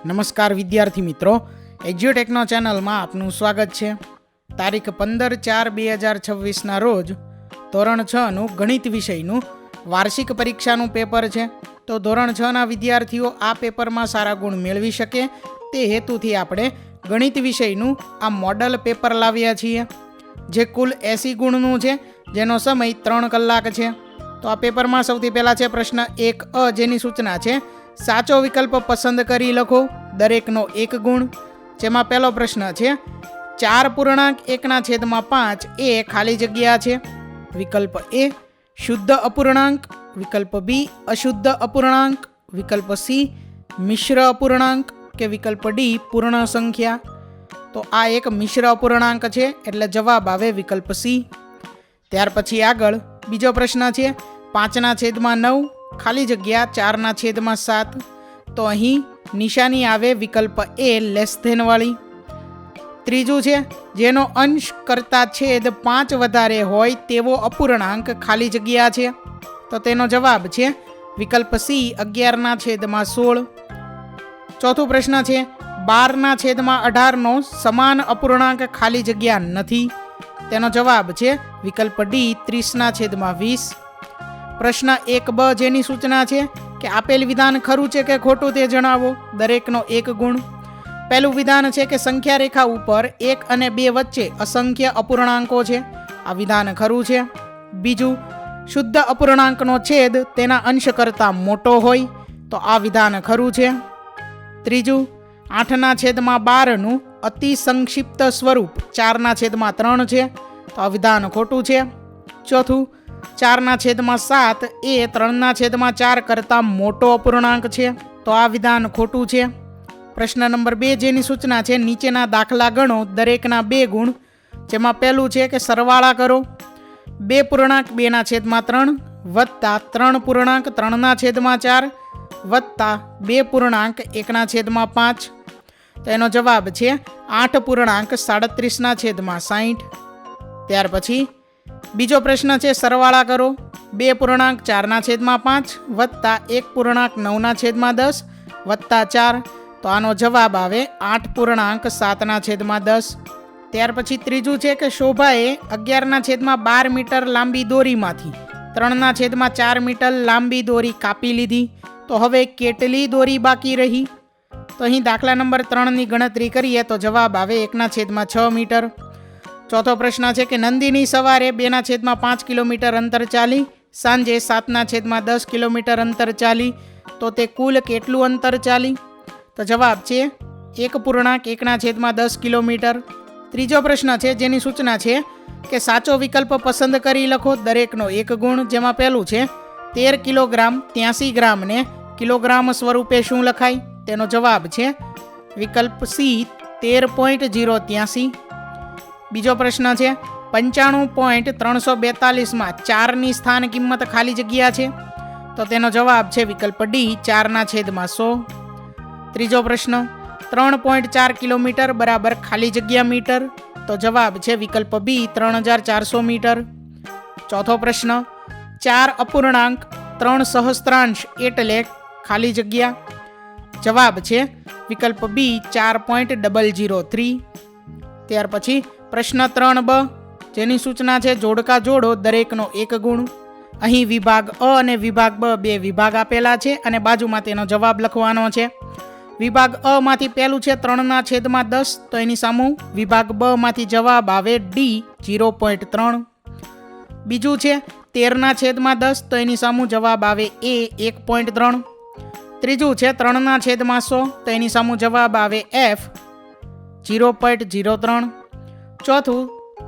નમસ્કાર વિદ્યાર્થી મિત્રો, એજ્યુટેકનો ચેનલમાં આપનું સ્વાગત છે। તારીખ 15/4/2026ના રોજ ધોરણ 6નું ગણિત વિષયનું વાર્ષિક પરીક્ષાનું પેપર છે। તો ધોરણ 6ના વિદ્યાર્થીઓ આ પેપરમાં સારા ગુણ મેળવી શકે તે હેતુથી આપણે ગણિત વિષયનું આ મોડલ પેપર લાવ્યા છીએ, જે કુલ 80 ગુણનું છે, જેનો સમય 3 કલાક છે। તો આ પેપરમાં સૌથી પહેલાં છે પ્રશ્ન 1A, જેની સૂચના છે સાચો વિકલ્પ પસંદ કરી લખો, દરેકનો 1 ગુણ। જેમાં પહેલો પ્રશ્ન છે 4.1/5 એ ખાલી જગ્યા છે। વિકલ્પ A શુદ્ધ અપૂર્ણાંક, વિકલ્પ B અશુદ્ધ અપૂર્ણાંક, વિકલ્પ C મિશ્ર અપૂર્ણાંક કે વિકલ્પ D પૂર્ણ સંખ્યા। તો આ એક મિશ્ર અપૂર્ણાંક છે, એટલે જવાબ આવે વિકલ્પ C। ત્યાર પછી આગળ બીજો પ્રશ્ન છે 5/9 ખાલી જગ્યા 4/7। તો અહીં નિશાની આવે વિકલ્પ A લેસ ધેન વાળી। ત્રીજું છે જેનો અંશ કરતા છેદ 5 વધારે હોય તેવો અપૂર્ણાંક ખાલી જગ્યા છે। તો તેનો જવાબ છે વિકલ્પ C 11/16। ચોથો પ્રશ્ન છે 12/18નો સમાન અપૂર્ણાંક ખાલી જગ્યા નથી। તેનો જવાબ છે વિકલ્પ D 30/20। પ્રશ્ન 1B, જેની સૂચના છે કે આપેલ વિધાન ખરું છે કે ખોટું તે જણાવો, દરેકનો 1 ગુણ। પહેલું વિધાન છે કે સંખ્યા રેખા ઉપર 1 અને 2 વચ્ચે અસંખ્ય અપૂર્ણાંકો છે, આ વિધાન ખરું છે। બીજું, શુદ્ધ અપૂર્ણાંકનો છેદ તેના અંશ કરતાં મોટો હોય, તો આ વિધાન ખરું છે। ત્રીજું, 8/12નું અતિ સંક્ષિપ્ત સ્વરૂપ 4/3 છે, તો આ વિધાન ખોટું છે। ચોથું, 4/7 એ 3/4 કરતાં મોટો અપૂર્ણાંક છે, તો આ વિધાન ખોટું છે। પ્રશ્ન નંબર 2, જેની સૂચના છે નીચેના દાખલા ગણો, દરેકના 2 ગુણ। જેમાં પહેલું છે કે સરવાળા કરો 2.2/3 વત્તા 3.3/4 વત્તા 2.1/5। તો એનો જવાબ છે 8.37/60। ત્યાર પછી બીજો પ્રશ્ન છે સરવાળા કરો 2.4/5 વત્તા 1.9/10 વત્તા 4। તો આનો જવાબ આવે 8.7/10। ત્યાર પછી ત્રીજું છે કે શોભાએ 11/12 મીટર લાંબી દોરીમાંથી 3/4 મીટર લાંબી દોરી કાપી લીધી, તો હવે કેટલી દોરી બાકી રહી? તો અહીં દાખલા નંબર 3ની ગણતરી કરીએ તો જવાબ આવે 1/6 મીટર। ચોથો પ્રશ્ન છે કે નંદિની સવારે 2/5 કિલોમીટર અંતર ચાલી, સાંજે 7/10 કિલોમીટર અંતર ચાલી, તો તે કુલ કેટલું અંતર ચાલી? તો જવાબ છે 1.1/10 કિલોમીટર। ત્રીજો પ્રશ્ન છે જેની સૂચના છે કે સાચો વિકલ્પ પસંદ કરી લખો, દરેકનો 1 ગુણ। જેમાં પહેલું છે 13 કિલોગ્રામ 83 ગ્રામને કિલોગ્રામ સ્વરૂપે શું લખાય? તેનો જવાબ છે વિકલ્પ C 13.083। બીજો પ્રશ્ન છે 95.342માં 4ની સ્થાન કિંમત ખાલી જગ્યા છે, તો તેનો જવાબ છે વિકલ્પ D 4/100। ત્રીજો પ્રશ્ન 3.4 કિલોમીટર બરાબર ખાલી જગ્યા મીટર, તો જવાબ છે વિકલ્પ B 3400 મીટર। ચોથો પ્રશ્ન 4 અપૂર્ણાંક 3 સહસ્ત્રાંશ એટલે ખાલી જગ્યા, જવાબ છે વિકલ્પ B 4.003। ત્યાર પછી પ્રશ્ન 3B, જેની સૂચના છે જોડકા જોડો, દરેકનો 1 ગુણ। અહીં વિભાગ અ અને વિભાગ બ 2 વિભાગ આપેલા છે અને બાજુમાં તેનો જવાબ લખવાનો છે। વિભાગ અ માંથી પહેલું છે 3/10, તો એની સામું વિભાગ બ માંથી જવાબ આવે D 0.3। બીજું છે 13/10, તો એની સામું જવાબ આવે A 1.3। ત્રીજું છે 3/100, તો એની સામું જવાબ આવે F 0.03। ચોથું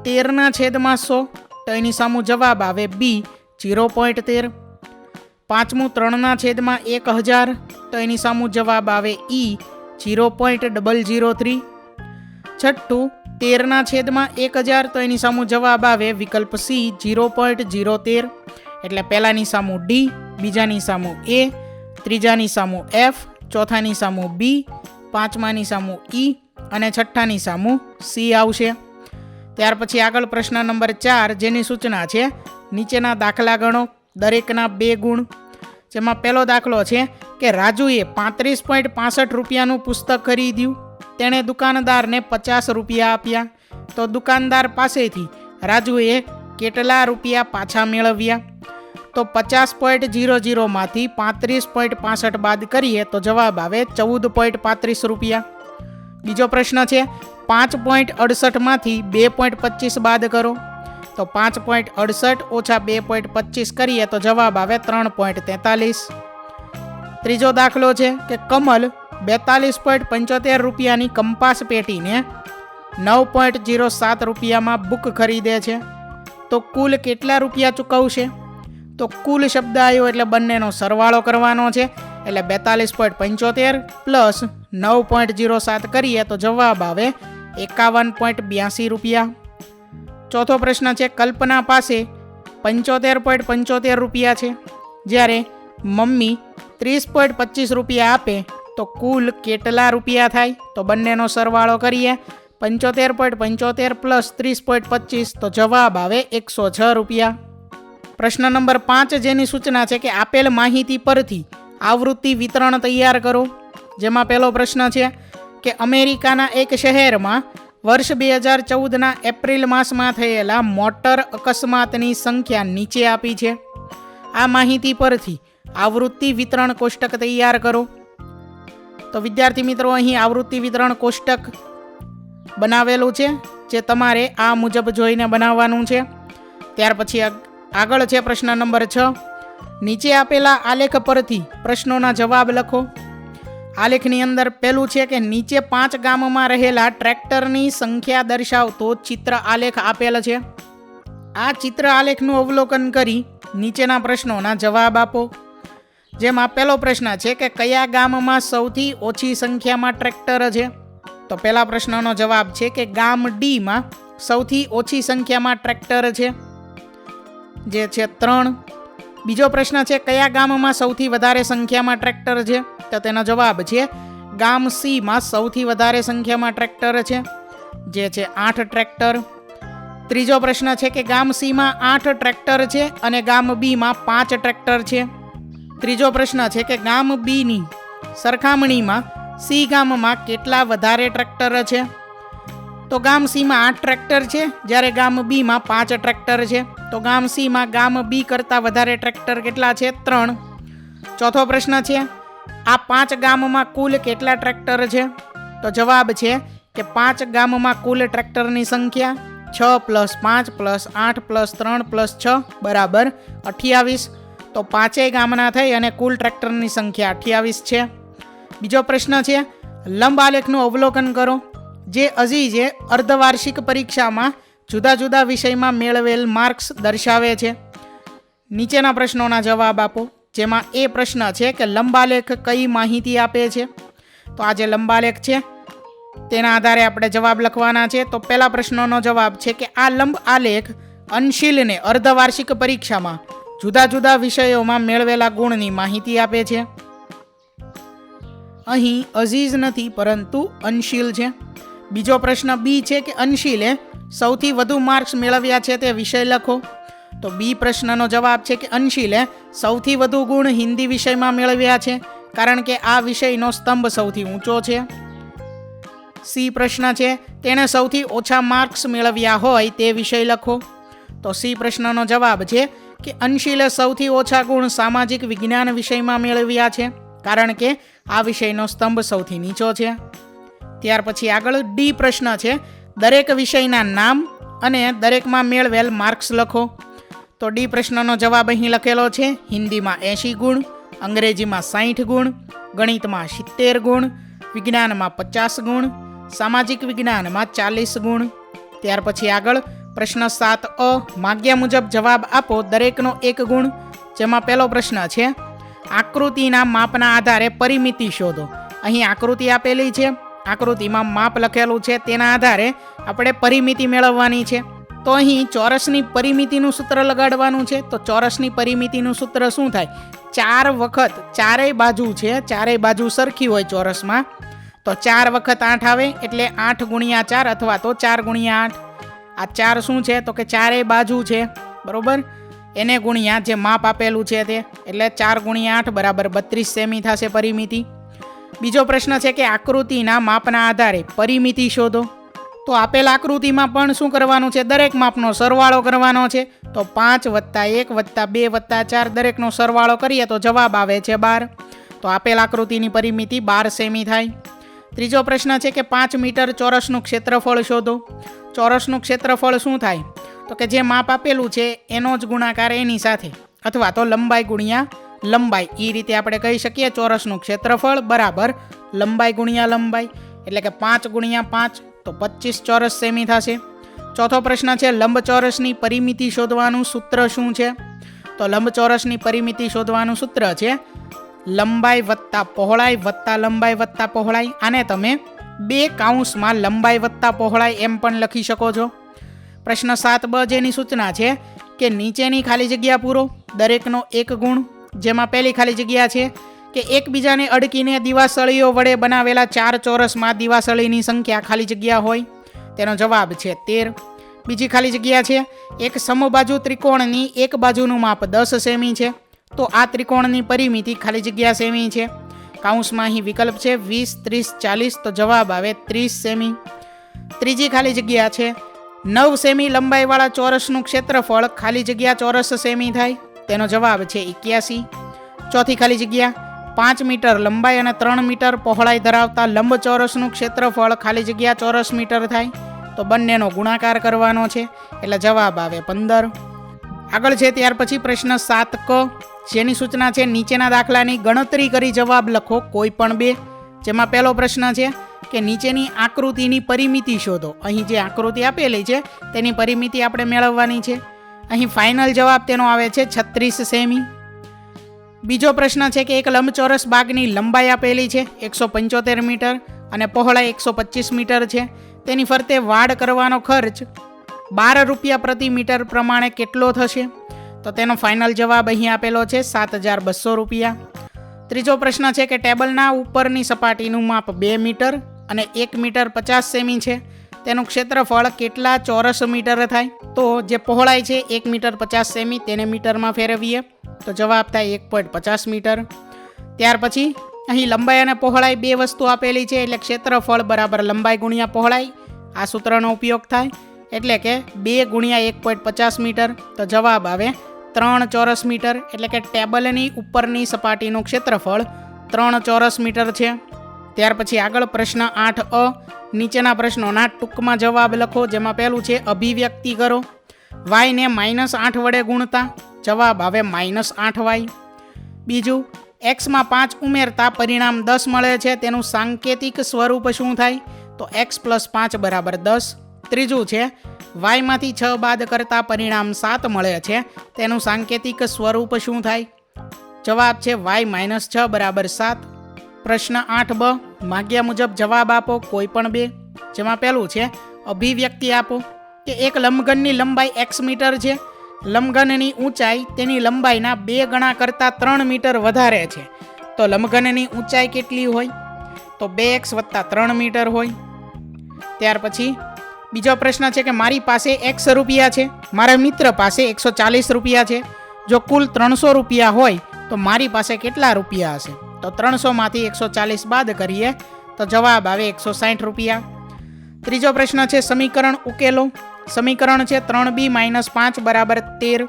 13/100, તો એની સામું જવાબ આવે B 0.13। પાંચમું 3/1000, તો એની સામું જવાબ આવે E 0.003। છઠ્ઠું 13/1000, તો એની સામું જવાબ આવે વિકલ્પ C 0.013। એટલે પહેલાની સામું D, બીજાની સામું A, ત્રીજાની સામું F, ચોથાની સામું B, પાંચમાની સામું E અને છઠ્ઠાની સામું C આવશે। ત્યાર પછી આગળ પ્રશ્ન નંબર 4, જેની સૂચના છે નીચેના દાખલા ગણો, દરેકના 2 ગુણ। જેમાં પહેલો દાખલો છે કે રાજુએ 35.65 રૂપિયાનું પુસ્તક ખરીદ્યું. તેણે દુકાનદારને 50 રૂપિયા આપ્યા. તો દુકાનદાર પાસેથી રાજુએ કેટલા રૂપિયા પાછા મેળવ્યા? તો 50.00 માંથી 35.65 બાદ કરીએ તો જવાબ આવે 14.35 રૂપિયા. બીજો પ્રશ્ન છે 5.68 માંથી 2.25 બાદ કરો. તો 5.68 ઓછા 2.25 કરીએ તો જવાબ આવે 3.43. ત્રીજો દાખલો છે કે કમલ 42.75 રૂપિયાની કંપાસ પેટીને 9.07 રૂપિયામાં બુક ખરીદે છે. તો કુલ કેટલા રૂપિયા ચૂકવશે? તો કુલ શબ્દ આવ્યો એટલે બંનેનો સરવાળો કરવાનો છે. એટલે 42.75 પ્લસ 9.07 કરીએ તો જવાબ આવે 51.82 રૂપિયા. ચોથો પ્રશ્ન છે કલ્પના પાસે 75.75 રૂપિયા છે, જ્યારે મમ્મી 30.25 રૂપિયા આપે તો કુલ કેટલા રૂપિયા થાય? તો બંનેનો સરવાળો કરીએ. 75.75 પ્લસ 30.25 તો જવાબ આવે 106 રૂપિયા. પ્રશ્ન નંબર 5 જેની સૂચના છે કે આપેલ માહિતી પરથી આવૃત્તિ વિતરણ તૈયાર કરો. જેમાં પહેલો પ્રશ્ન છે કે અમેરિકાના એક શહેરમાં વર્ષ 2014ના એપ્રિલ માસમાં થયેલા મોટર અકસ્માતની સંખ્યા નીચે આપી છે. આ માહિતી પરથી આવૃત્તિ વિતરણ કોષ્ટક તૈયાર કરો. તો વિદ્યાર્થી મિત્રો અહીં આવૃત્તિ વિતરણ કોષ્ટક બનાવેલું છે, જે તમારે આ મુજબ જોઈને બનાવવાનું છે. ત્યાર પછી આગળ છે પ્રશ્ન નંબર 6. નીચે આપેલા આલેખ પરથી પ્રશ્નોના જવાબ લખો. આલેખની અંદર પહેલું છે કે નીચે 5 ગામમાં રહેલા ટ્રેક્ટરની સંખ્યા દર્શાવતો ચિત્ર આલેખ આપેલ છે. આ ચિત્ર આલેખનું અવલોકન કરી નીચેના પ્રશ્નોના જવાબ આપો. જેમાં પહેલો પ્રશ્ન છે કે કયા ગામમાં સૌથી ઓછી સંખ્યામાં ટ્રેક્ટર છે? તો પહેલા પ્રશ્નનો જવાબ છે કે ગામ ડીમાં સૌથી ઓછી સંખ્યામાં ટ્રેક્ટર છે, જે છે 3. બીજો પ્રશ્ન છે કયા ગામમાં સૌથી વધારે સંખ્યામાં ટ્રેક્ટર છે? તો તેનો જવાબ છે ગામ સીમાં સૌથી વધારે સંખ્યામાં ટ્રેક્ટર છે, જે છે 8 ટ્રેક્ટર. ત્રીજો પ્રશ્ન છે કે ગામ સીમાં 8 ટ્રેક્ટર છે અને ગામ બીમાં 5 ટ્રેક્ટર છે. ત્રીજો પ્રશ્ન છે કે ગામ બીની સરખામણીમાં સી ગામમાં કેટલા વધારે ટ્રેક્ટર છે? તો ગામ સીમાં 8 ટ્રેક્ટર છે, જ્યારે ગામ બીમાં 5 ટ્રેક્ટર છે. તો ગામ સીમાં ગામ બી કરતાં વધારે ટ્રેક્ટર કેટલા છે? 3. ચોથો પ્રશ્ન છે આ 5 ગામમાં કુલ કેટલા ટ્રેક્ટર છે? તો જવાબ છે કે 5 ગામમાં કુલ ટ્રેક્ટરની સંખ્યા 6 + 5 + 8 + 3 + 6 બરાબર 28. તો 5 ગામના થઈ અને કુલ ટ્રેક્ટરની સંખ્યા 28 છે. બીજો પ્રશ્ન છે લંબ આલેખનું અવલોકન કરો, જે અઝીઝે અર્ધવાર્ષિક પરીક્ષામાં જુદા જુદા વિષયમાં મેળવેલ માર્ક્સ દર્શાવે છે. નીચેના પ્રશ્નોના જવાબ આપો. જેમાં એ પ્રશ્ન છે કે લંબાલેખ કઈ માહિતી આપે છે? તો આ જે લંબાલેખ છે તેના આધારે આપણે જવાબ લખવાના છે. તો પહેલા પ્રશ્નનો જવાબ છે કે આ લંબ આલેખ અંશીલને અર્ધવાર્ષિક પરીક્ષામાં જુદા જુદા વિષયોમાં મેળવેલા ગુણની માહિતી આપે છે. અહીં અઝીઝ નથી પરંતુ અંશીલ છે. બીજો પ્રશ્ન બી છે કે અંશીલે સૌથી વધુ માર્ક્સ મેળવ્યા છે તે વિષય લખો. તો બી પ્રશ્નનો જવાબ છે કે અંશીલે સૌથી વધુ ગુણ હિન્દી વિષયમાં મેળવ્યા છે, કારણ કે આ વિષયનો સ્તંભ સૌથી ઊંચો છે. સી પ્રશ્ન છે તેણે સૌથી ઓછા માર્ક્સ મેળવ્યા હોય તે વિષય લખો. તો સી પ્રશ્નનો જવાબ છે કે અંશીલે સૌથી ઓછા ગુણ સામાજિક વિજ્ઞાન વિષયમાં મેળવ્યા છે, કારણ કે આ વિષયનો સ્તંભ સૌથી નીચો છે. ત્યાર પછી આગળ ડી પ્રશ્ન છે દરેક વિષયના નામ અને દરેકમાં મેળવેલ માર્ક્સ લખો. તો ડી પ્રશ્નનો જવાબ અહીં લખેલો છે. હિન્દીમાં 80 ગુણ, અંગ્રેજીમાં 60 ગુણ, ગણિતમાં 70 ગુણ, વિજ્ઞાનમાં 50 ગુણ, સામાજિક વિજ્ઞાનમાં 40 ગુણ. ત્યાર પછી આગળ પ્રશ્ન 7 માગ્યા મુજબ જવાબ આપો, દરેકનો 1 ગુણ. જેમાં પહેલો પ્રશ્ન છે આકૃતિના માપના આધારે પરિમિતિ શોધો. અહીં આકૃતિ આપેલી છે, આકૃતિમાં માપ લખેલું છે, તેના આધારે આપણે પરિમિતિ મેળવવાની છે. તો અહીં ચોરસની પરિમિતિનું સૂત્ર લગાડવાનું છે. તો ચોરસની પરિમિતિનું સૂત્ર શું થાય? 4 વખત ચારેય બાજુ છે, ચારેય બાજુ સરખી હોય ચોરસમાં, તો 4 વખત 8 આવે, એટલે 8 × 4 અથવા તો 4 × 8. આ 4 શું છે? તો કે ચારેય બાજુ છે, બરોબર. એને ગુણ્યા જે માપ આપેલું છે તે, એટલે 4 ગુણ્યા 8 બરાબર 32 સેમી થશે પરિમિતિ. બીજો પ્રશ્ન છે કે આકૃતિના માપના આધારે પરિમિતિ શોધો. તો આપેલ આકૃતિમાં પણ શું કરવાનું છે, દરેક માપનો સરવાળો કરવાનો છે. તો 5 + 1 + 2 + 4 દરેકનો સરવાળો કરીએ તો જવાબ આવે છે 12. તો આપેલ આકૃતિની પરિમિતિ 12 સેમી થાય. ત્રીજો પ્રશ્ન છે કે 5 મીટર ચોરસનું ક્ષેત્રફળ શોધો. ચોરસનું ક્ષેત્રફળ શું થાય, તો કે જે માપ આપેલું છે એનો જ ગુણાકાર એની સાથે, અથવા તો લંબાઈ ગુણ્યા લંબાઈ, એ રીતે આપણે કહી શકીએ. ચોરસનું ક્ષેત્રફળ બરાબર લંબાઈ ગુણ્યા લંબાઈ, એટલે કે 5 ગુણ્યા 5 તો 25 ચોરસ સેમી થશે. ચોથો પ્રશ્ન છે લંબચોરસની પરિમિતિ શોધવાનું સૂત્ર શું છે. તો લંબચોરસની પરિમિતિ શોધવાનું સૂત્ર છે લંબાઈ વત્તા પહોળાઈ વત્તા લંબાઈ વત્તા પહોળાઈ. આને તમે 2 કૌંસમાં લંબાઈ વત્તા પહોળાઈ એમ પણ લખી શકો છો. પ્રશ્ન 7બ જેની સૂચના છે કે નીચેની ખાલી જગ્યા પૂરો. દરેકનો 1 ગુણ. જેમાં પહેલી ખાલી જગ્યા છે કે એકબીજાને અડકીને દિવાસળીઓ વડે બનાવેલા 4 ચોરસમાં દિવાસળીની સંખ્યા ખાલી જગ્યા હોય. તેનો જવાબ છે 13. બીજી ખાલી જગ્યા છે એક સમબાજુ ત્રિકોણની એક બાજુનું માપ 10 સેમી છે. તો આ ત્રિકોણની પરિમિતિ ખાલી જગ્યા સેમી છે. કૌંસમાં અહીં વિકલ્પ છે 20, 30, 40. તો જવાબ આવે 30 સેમી. ત્રીજી ખાલી જગ્યા છે 9 સેમી લંબાઈવાળા ચોરસનું ક્ષેત્રફળ ખાલી જગ્યા ચોરસ સેમી થાય. તેનો જવાબ છે 81. ચોથી ખાલી જગ્યા 5 મીટર લંબાઈ અને 3 મીટર પહોળાઈ ધરાવતા લંબચોરસનું ક્ષેત્રફળ ખાલી જગ્યા ચોરસ મીટર થાય. તો બંનેનો ગુણાકાર કરવાનો છે, એટલે જવાબ આવે 15. આગળ છે ત્યાર પછી પ્રશ્ન 7ક જેની સૂચના છે નીચેના દાખલાની ગણતરી કરી જવાબ લખો કોઈ પણ 2. જેમાં પહેલો પ્રશ્ન છે કે નીચેની આકૃતિની પરિમિતિ શોધો. અહીં જે આકૃતિ આપેલી છે તેની પરિમિતિ આપણે મેળવવાની છે. અહીં ફાઇનલ જવાબ તેનો આવે છે 36 સેમી. બીજો પ્રશ્ન છે કે એક લંબચોરસ બાગની લંબાઈ આપેલી છે 175 મીટર અને પહોળાઈ 125 મીટર છે. તેની ફરતે વાડ કરવાનો ખર્ચ 12 રૂપિયા પ્રતિ મીટર પ્રમાણે કેટલો થશે. તો તેનો ફાઇનલ જવાબ અહીં આપેલો છે 7200 રૂપિયા. ત્રીજો પ્રશ્ન છે કે ટેબલના ઉપરની સપાટીનું માપ 2 મીટર અને 1 મીટર 50 સેમી છે. તેનું ક્ષેત્રફળ કેટલા ચોરસ મીટર થાય. તો જે પહોળાઈ છે 1 મીટર 50 સેમી તેને મીટરમાં ફેરવીએ તો જવાબ થાય 1.50 મીટર. ત્યાર પછી અહીં લંબાઈ અને પહોળાઈ 2 વસ્તુ આપેલી છે, એટલે ક્ષેત્રફળ બરાબર લંબાઈ ગુણ્યા પહોળાઈ. આ સૂત્રનો ઉપયોગ થાય, એટલે કે 2 ગુણ્યા 1.50 મીટર. તો જવાબ આવે 3 ચોરસ મીટર, એટલે કે ટેબલની ઉપરની સપાટીનું ક્ષેત્રફળ 3 ચોરસ મીટર છે. ત્યાર પછી આગળ પ્રશ્ન 8અ નીચેના પ્રશ્નોના ટૂંકમાં જવાબ લખો. જેમાં પહેલું છે અભિવ્યક્તિ કરો. વાયને -8 વડે ગુણતા જવાબ આવે -8y. બીજું એક્સમાં 5 ઉમેરતા પરિણામ 10 મળે છે, તેનું સાંકેતિક સ્વરૂપ શું થાય. તો x + 5 = 10. ત્રીજું છે વાયમાંથી 6 બાદ કરતા પરિણામ 7 મળે છે, તેનું સાંકેતિક સ્વરૂપ શું થાય. જવાબ છે y - 6 = 7. પ્રશ્ન 8બ માગ્યા મુજબ જવાબ આપો કોઈ પણ 2. જેમાં પહેલું છે અભિવ્યક્તિ આપો કે એક લંબઘનની લંબાઈ x મીટર છે. લંબઘનની ઊંચાઈ તેની લંબાઈના 2 ગણા કરતાં 3 મીટર વધારે છે. તો લંબઘનની ઊંચાઈ કેટલી હોય. તો 2x + 3 મીટર હોય. ત્યાર પછી બીજો પ્રશ્ન છે કે મારી પાસે x રૂપિયા છે, મારા મિત્ર પાસે 140 રૂપિયા છે. જો કુલ 300 રૂપિયા હોય તો મારી પાસે કેટલા રૂપિયા હશે. તો 300માંથી 140 બાદ કરીએ તો જવાબ આવે 160 રૂપિયા. ત્રીજો પ્રશ્ન છે સમીકરણ ઉકેલો. સમીકરણ છે 3b - 5 = 13.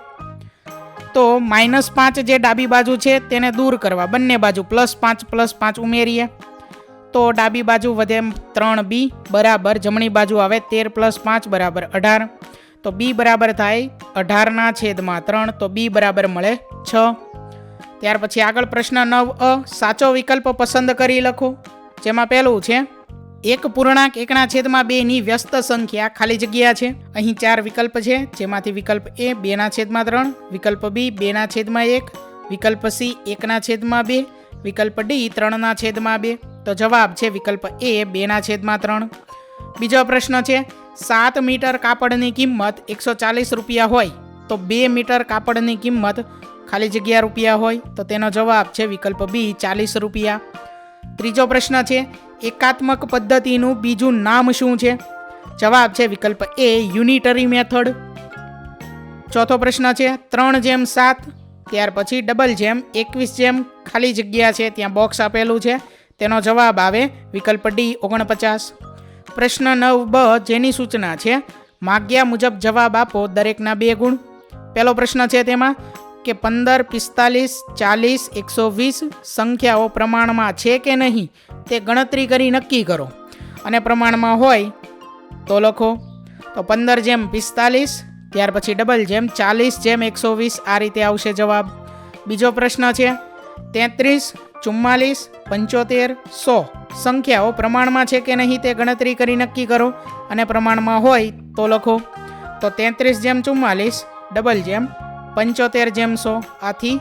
તો -5 જે ડાબી બાજુ છે તેને દૂર કરવા બંને બાજુ +5 + 5 ઉમેરીએ તો ડાબી બાજુ વધે 3b બરાબર જમણી બાજુ આવે 13 + 5 = 18. તો b બરાબર થાય 18/3. તો b બરાબર મળે 6. ત્યાર પછી આગળ પ્રશ્ન 9અ સાચો વિકલ્પ પસંદ કરી લખો. જેમાં પહેલું છે 1.1/2 ની વ્યસ્ત સંખ્યા ખાલી જગ્યા છે. અહીં 4 વિકલ્પ છે, જેમાંથી વિકલ્પ a 2/3, વિકલ્પ b 2/1, વિકલ્પ c 1/2, વિકલ્પ d 3/2. તો જવાબ છે વિકલ્પ a 2/3. બીજો પ્રશ્ન છે 7 મીટર કાપડની કિંમત 140 રૂપિયા હોય તો 2 મીટર કાપડની કિંમત ખાલી જગ્યા રૂપિયા હોય. તો તેનો જવાબ છે વિકલ્પ b 40 રૂપિયા. ત્રીજો પ્રશ્ન છે એકાત્મક પદ્ધતિનું બીજું નામ શું છે. જવાબ છે વિકલ્પ a યુનિટરી મેથડ. ચોથો પ્રશ્ન છે 3:7, ત્યાર પછી ડબલ જેમ 21 ખાલી જગ્યા છે ત્યાં બોક્સ આપેલું છે, તેનો જવાબ આવે વિકલ્પ ડી 49. પ્રશ્ન 9બ જેની સૂચના છે માગ્યા મુજબ જવાબ આપો, દરેકના 2 ગુણ. પહેલો પ્રશ્ન છે તેમાં કે 15, 45, 40, 120 સંખ્યાઓ પ્રમાણમાં છે કે નહીં તે ગણતરી કરી નક્કી કરો, અને પ્રમાણમાં હોય તો લખો. તો 15:45, ત્યાર પછી ડબલ જેમ 40:120 આ રીતે આવશે જવાબ. બીજો પ્રશ્ન છે 33, 44, 75, 100 સંખ્યાઓ પ્રમાણમાં છે કે નહીં તે ગણતરી કરી નક્કી કરો, અને પ્રમાણમાં હોય તો લખો. તો 33:44 ડબલ જેમ 75:100, આથી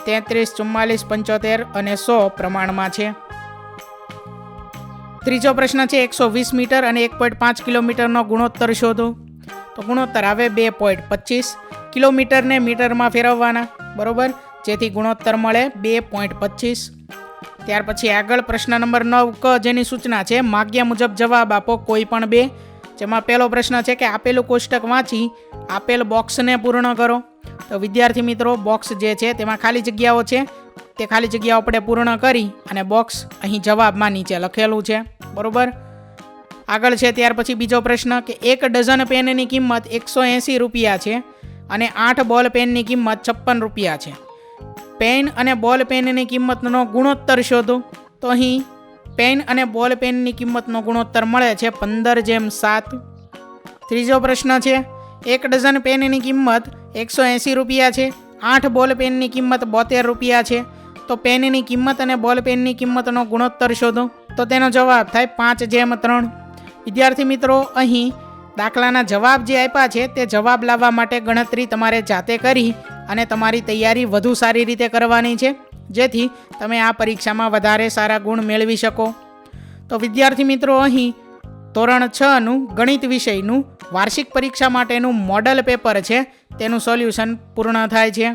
33, 44, 75 અને 100 પ્રમાણમાં છે. ત્રીજો પ્રશ્ન છે 120 મીટર અને 1.5 કિલોમીટરનો ગુણોત્તર શોધો. તો ગુણોત્તર આવે 2.25. કિલોમીટરને મીટરમાં ફેરવવાના, બરોબર, જેથી ગુણોત્તર મળે 2.25. ત્યાર પછી આગળ પ્રશ્ન નંબર 9ક જેની સૂચના છે માગ્યા મુજબ જવાબ આપો કોઈ પણ 2. જેમાં પહેલો પ્રશ્ન છે કે આપેલું કોષ્ટક વાંચી આપેલ બોક્સને પૂર્ણ કરો. તો વિદ્યાર્થી મિત્રો બોક્સ જે છે તેમાં ખાલી જગ્યાઓ છે, તે ખાલી જગ્યાઓ આપણે પૂર્ણ કરી અને બોક્સ અહીં જવાબમાં નીચે લખેલું છે, બરોબર. આગળ છે ત્યાર પછી બીજો પ્રશ્ન કે 1 ડઝન પેનની કિંમત 180 રૂપિયા છે અને 8 બોલ પેનની કિંમત 56 રૂપિયા છે. પેન અને બોલ પેનની કિંમતનો ગુણોત્તર શોધો. તો અહીં પેન અને બોલ પેનની કિંમતનો ગુણોત્તર મળે છે 15:7. ત્રીજો પ્રશ્ન છે 1 ડઝન પેનની કિંમત 180 રૂપિયા છે, 8 બોલ પેનની કિંમત 72 રૂપિયા છે. તો પેનની કિંમત અને બોલ પેનની કિંમતનો ગુણોત્તર શોધો. તો તેનો જવાબ થાય 5:3. વિદ્યાર્થી મિત્રો અહીં દાખલાના જવાબ જે આપ્યા છે તે જવાબ લાવવા માટે ગણતરી તમારે જાતે કરી અને તમારી તૈયારી વધુ સારી રીતે કરવાની છે, જેથી તમે આ પરીક્ષામાં વધારે સારા ગુણ મેળવી શકો. તો વિદ્યાર્થી મિત્રો અહીં ધોરણ 6નું ગણિત વિષયનું વાર્ષિક પરીક્ષા માટેનું મોડલ પેપર છે તેનું સોલ્યુશન પૂર્ણ થાય છે.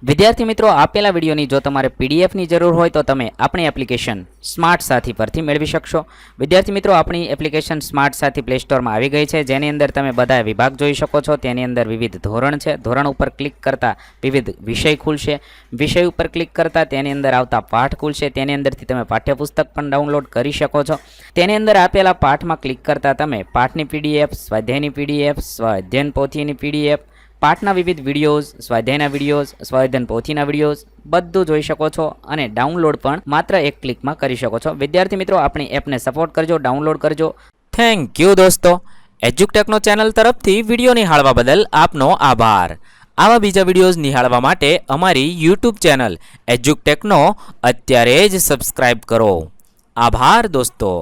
વિદ્યાર્થી મિત્રો આપેલા વિડીયોની જો તમારે પીડીએફની જરૂર હોય તો તમે આપણી એપ્લિકેશન સ્માર્ટ સાથી પરથી મેળવી શકશો. વિદ્યાર્થી મિત્રો આપણી એપ્લિકેશન સ્માર્ટ સાથી પ્લે સ્ટોરમાં આવી ગઈ છે, જેની અંદર તમે બધા વિભાગ જોઈ શકો છો. તેની અંદર વિવિધ ધોરણ છે, ધોરણ ઉપર ક્લિક કરતાં વિવિધ વિષય ખુલશે, વિષય ઉપર ક્લિક કરતાં તેની અંદર આવતા પાઠ ખુલશે, તેની અંદરથી તમે પાઠ્યપુસ્તક પણ ડાઉનલોડ કરી શકો છો. તેની અંદર આપેલા પાઠમાં ક્લિક કરતાં તમે પાઠની પીડીએફ, સ્વાધ્યાયની પીડીએફ, સ્વાધ્યાયન પોથીની પીડીએફ, પાઠના વિવિધ વિડીયોઝ, સ્વાધ્યાયના વિડીયોઝ, સ્વાધ્યાયન પોથીના વિડીયોઝ બધું જોઈ શકો છો અને ડાઉનલોડ પણ માત્ર એક ક્લિકમાં કરી શકો છો. વિદ્યાર્થી મિત્રો આપણી એપને સપોર્ટ કરજો, ડાઉનલોડ કરજો. થેન્ક યુ દોસ્તો. એજ્યુકટેકનો ચેનલ તરફથી વિડીયો નિહાળવા બદલ આપનો આભાર. આવા બીજા વિડીયોઝ નિહાળવા માટે અમારી યુટ્યુબ ચેનલ એજ્યુકટેકનો અત્યારે જ સબસ્ક્રાઇબ કરો. આભાર દોસ્તો.